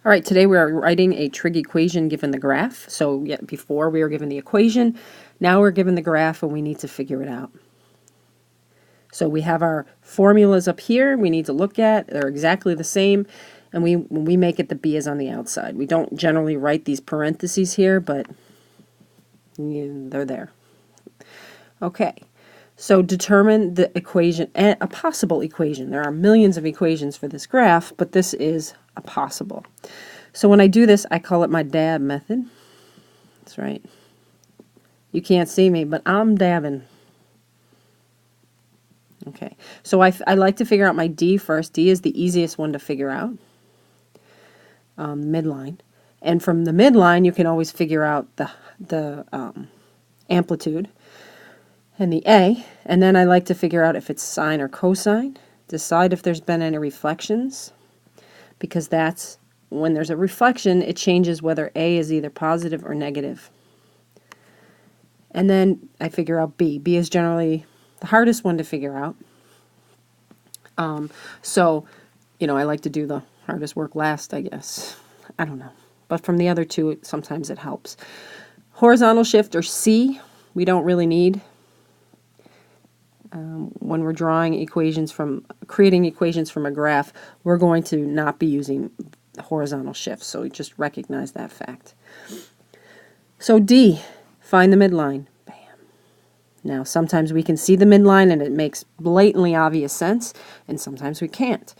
All right, today we are writing a trig equation given the graph. So yeah, before we were given the equation, now we're given the graph and we need to figure it out. So we have our formulas up here we need to look at. They're exactly the same. And when we make it, the b is on the outside. We don't generally write these parentheses here, but they're there. Okay, so determine the equation, a possible equation. There are millions of equations for this graph, but this is a possible. So when I do this, I call it my dab method. That's right. You can't see me, but I'm dabbing. Okay, so I like to figure out my D first. D is the easiest one to figure out, midline. And from the midline, you can always figure out the amplitude and the A. And then I like to figure out if it's sine or cosine. Decide if there's been any reflections, because that's when there's a reflection, it changes whether A is either positive or negative. And then I figure out B. B is generally the hardest one to figure out. So, I like to do the hardest work last, I guess. I don't know. But from the other two, sometimes it helps. Horizontal shift, or C, we don't really need. When we're creating equations from a graph, we're going to not be using horizontal shift. So just recognize that fact. So D, find the midline. Bam. Now, sometimes we can see the midline and it makes blatantly obvious sense, and sometimes we can't.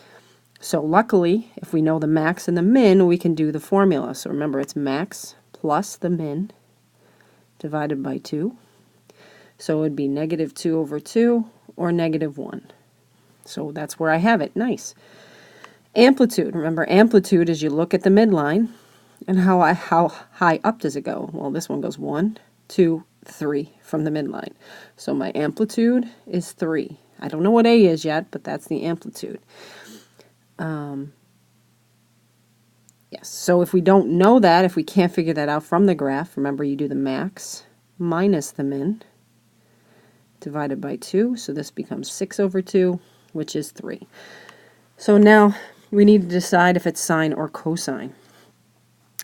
So luckily, if we know the max and the min, we can do the formula. So remember, it's max plus the min divided by 2. So it would be negative 2 over 2 or negative 1. So that's where I have it. Nice. Amplitude. Remember, amplitude is you look at the midline and how high up does it go? Well, this one goes 1, 2, 3 from the midline. So my amplitude is 3. I don't know what A is yet, but that's the amplitude. Yes, so if we don't know that, if we can't figure that out from the graph, remember you do the max minus the min divided by 2. So this becomes 6 over 2, which is 3. So now we need to decide if it's sine or cosine.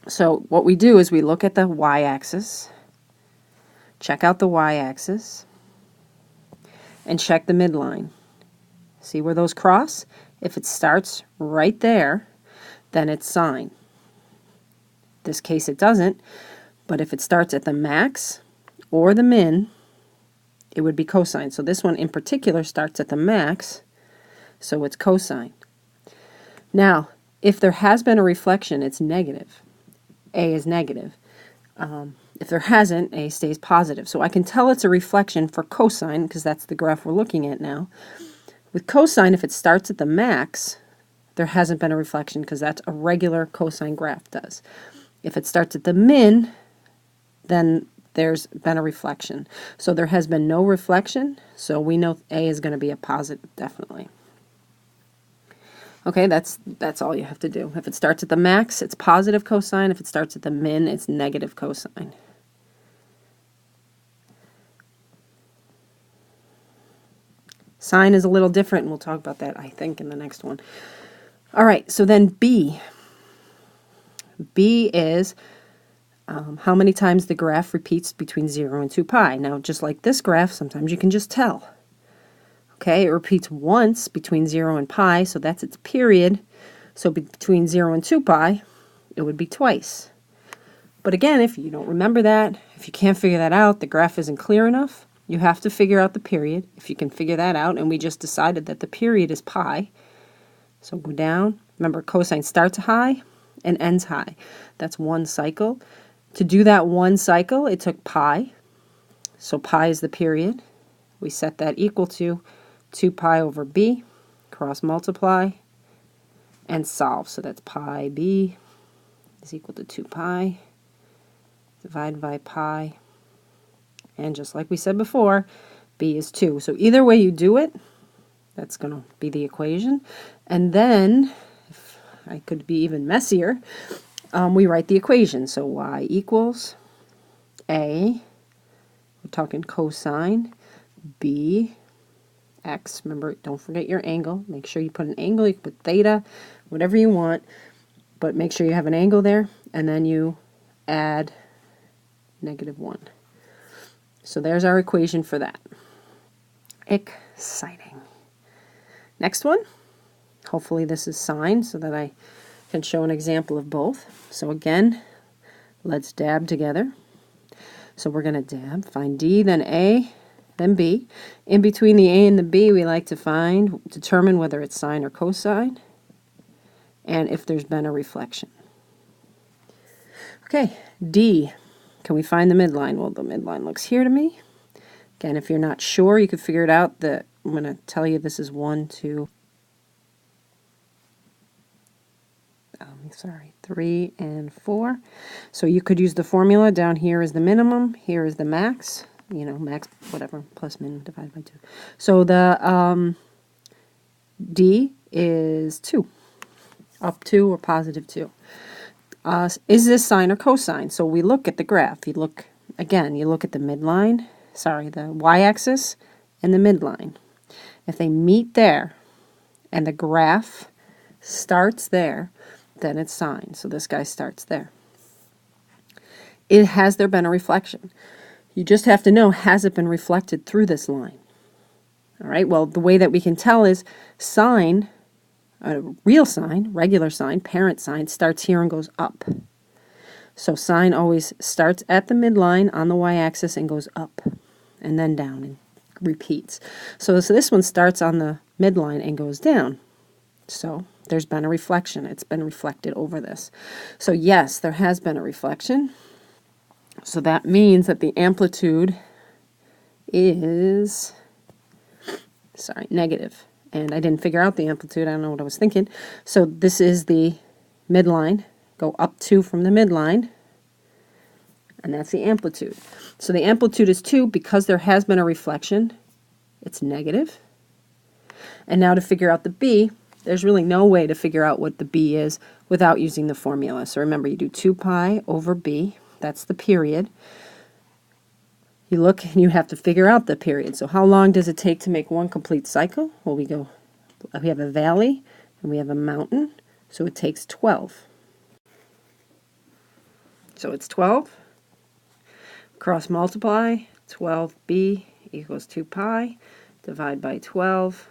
So what we do is we look at the y-axis, check out the y-axis, and check the midline. See where those cross? If it starts right there, then it's sine. This case it doesn't, but if it starts at the max or the min, it would be cosine. So this one in particular starts at the max, so it's cosine. Now, if there has been a reflection, it's negative. A is negative. If there hasn't, A stays positive. So I can tell it's a reflection for cosine, because that's the graph we're looking at now. With cosine, if it starts at the max, there hasn't been a reflection, because that's a regular cosine graph does. If it starts at the min, then there's been a reflection. So there has been no reflection, so we know A is going to be a positive, definitely. Okay, that's all you have to do. If it starts at the max, it's positive cosine. If it starts at the min, it's negative cosine. Sine is a little different, and we'll talk about that, I think, in the next one. All right, so then B. B is how many times the graph repeats between 0 and 2 pi. Now, just like this graph, sometimes you can just tell. Okay, it repeats once between 0 and pi, so that's its period. So between 0 and 2 pi, it would be twice. But again, if you don't remember that, if you can't figure that out, the graph isn't clear enough, you have to figure out the period. If you can figure that out, and we just decided that the period is pi, so go down. Remember, cosine starts high and ends high. That's one cycle. To do that one cycle, it took pi. So pi is the period. We set that equal to 2 pi over b, cross multiply, and solve. So that's pi b is equal to 2 pi divided by pi. And just like we said before, b is 2. So either way you do it, that's going to be the equation. And then, if I could be even messier, we write the equation. So y equals a, we're talking cosine, b, x. Remember, don't forget your angle. Make sure you put an angle. You can put theta, whatever you want. but make sure you have an angle there, and then you add -1. So there's our equation for that. Exciting. Next one. Hopefully this is sine so that I can show an example of both. So again, let's dab together. So we're going to dab, find D, then A, then B. In between the A and the B, we like to determine whether it's sine or cosine, and if there's been a reflection. Okay, D. Can we find the midline? Well, the midline looks here to me. Again, if you're not sure, you could figure it out. I'm going to tell you this is 1, 2, 3, and 4. So you could use the formula. Down here is the minimum, here is the max. You know, max, whatever, plus min divided by 2. So the D is 2, up 2 or positive 2. Is this sine or cosine? So we look at the graph. You look at the midline, the y-axis and the midline. If they meet there and the graph starts there, then it's sine. So this guy starts there. Has there been a reflection? You just have to know, has it been reflected through this line? All right, well, the way that we can tell is sine, real sine, regular sine, parent sine, starts here and goes up. So sine always starts at the midline on the y-axis and goes up and then down and repeats. So this one starts on the midline and goes down. So there's been a reflection. It's been reflected over this. So yes, there has been a reflection. So that means that the amplitude is, negative. And I didn't figure out the amplitude. I don't know what I was thinking. So this is the midline. Go up 2 from the midline. And that's the amplitude. So the amplitude is 2 because there has been a reflection. It's negative. And now to figure out the B, there's really no way to figure out what the B is without using the formula. So remember, you do 2 pi over B. That's the period. You look and you have to figure out the period. So how long does it take to make one complete cycle? Well, we have a valley and we have a mountain, so it takes 12. So it's 12. Cross multiply, 12b equals 2 pi. Divide by 12.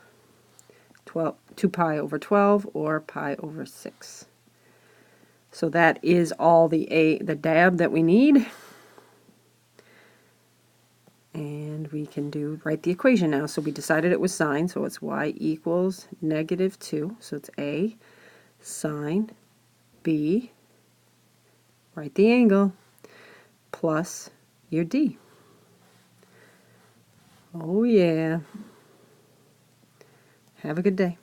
2 pi over 12, or pi over 6. So that is all the dab that we need. And we can write the equation now. So we decided it was sine, so it's y equals -2. So it's A sine B, write the angle, plus your D. Oh yeah. Have a good day.